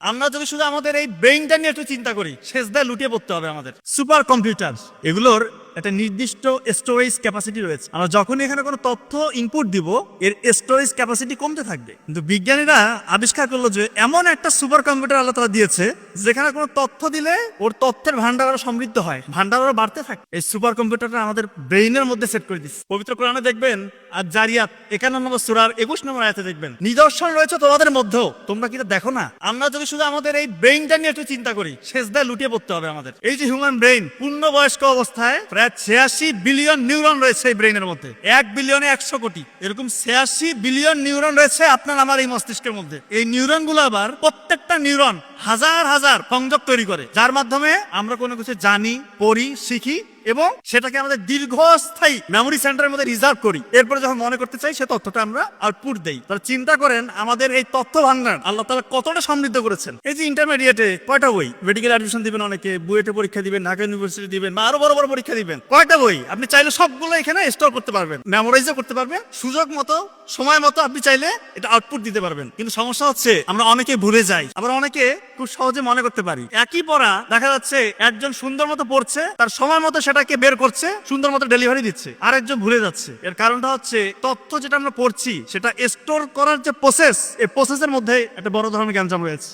আমরা যদি শুধু আমাদের এই ব্রেইনটা নিয়ে একটু চিন্তা করি, শেষদায় লুটিয়ে পড়তে হবে আমাদের। সুপার কম্পিউটার এগুলোর একটা নির্দিষ্ট স্টোরেজ ক্যাপাসিটি রয়েছে। আমরা যখনই এখানে কোনো তথ্য ইনপুট দিব, এর স্টোরেজ ক্যাপাসিটি কমতে থাকবে। কিন্তু বিজ্ঞানীরা আবিষ্কার করলো যে এমন একটা সুপার কম্পিউটার আল্লাহ তাআলা দিয়েছে, যেখানে কোনো তথ্য দিলে ওর তথ্যের ভান্ডার আরো সমৃদ্ধ হয়, ভান্ডার আরো বাড়তে থাকে। এই সুপার কম্পিউটারটা আমাদের ব্রেইনের মধ্যে সেট করে দিচ্ছে। পবিত্র কোরআনে দেখবেন আর জারিয়াত 51 নম্বর সূরার 21 নম্বর আয়াতে দেখবেন, নিদর্শন রয়েছে তোমাদের মধ্যেও, তোমরা কি তা দেখো না? আমরা যদি শুধু আমাদের এই ব্রেইনটা নিয়ে একটু চিন্তা করি, শেষদায় লুটিয়ে পড়তে হবে আমাদের। এই যে হিউম্যান ব্রেইন পূর্ণবয়স্ক অবস্থায় প্রায় 86 বিলিয়ন নিউরন রয়েছে এই ব্রেইনের মধ্যে। 1 বিলিয়নে 100 কোটি, এরকম 86 বিলিয়ন নিউরন রয়েছে আপনার আমার এই মস্তিষ্কের মধ্যে। এই নিউরন গুলো আবার প্রত্যেকটা নিউরন হাজার হাজার সংযোগ তৈরি করে, যার মাধ্যমে আমরা কোনো কিছু জানি, পড়ি, শিখি এবং সেটাকে আমাদের দীর্ঘস্থায়ী মেমোরি সেন্টারের মধ্যে রিজার্ভ করি। এরপরে যখন মনে করতে চাই, সে তথ্যটা আমরা আউটপুট দেই। তাহলে চিন্তা করেন আমাদের এই তথ্য ভান্ডার আল্লাহ তাআলা কতটা সমৃদ্ধ করেছেন। এই যে ইন্টারমিডিয়েটে কয়টা বই, মেডিকেল অ্যাডমিশন দিবেন, অনেকে বুয়েটে পরীক্ষা দিবেন, ঢাকা ইউনিভার্সিটি দিবেন, বা আরো বড় বড় পরীক্ষা দিবেন, কয়টা বই আপনি চাইলে সবগুলো এখানে স্টোর করতে পারবেন, মেমোরাইজও করতে পারবেন, সুযোগ মতো সময় মতো আপনি চাইলে এটা আউটপুট দিতে পারবেন। কিন্তু সমস্যা হচ্ছে আমরা অনেকে ভুলে যাই, আবার অনেকে খুব সহজে মনে করতে পারি। একই পড়া দেখা যাচ্ছে একজন সুন্দর মতো পড়ছে, তার সময় মতো সেটাকে বের করছে, সুন্দর মতো ডেলিভারি দিচ্ছে, আর একজন ভুলে যাচ্ছে। এর কারণটা হচ্ছে তথ্য যেটা আমরা পড়ছি সেটা স্টোর করার যে প্রসেস, এই প্রসেসের মধ্যে একটা বড় ধরনের গ্যাঞ্জাম রয়েছে।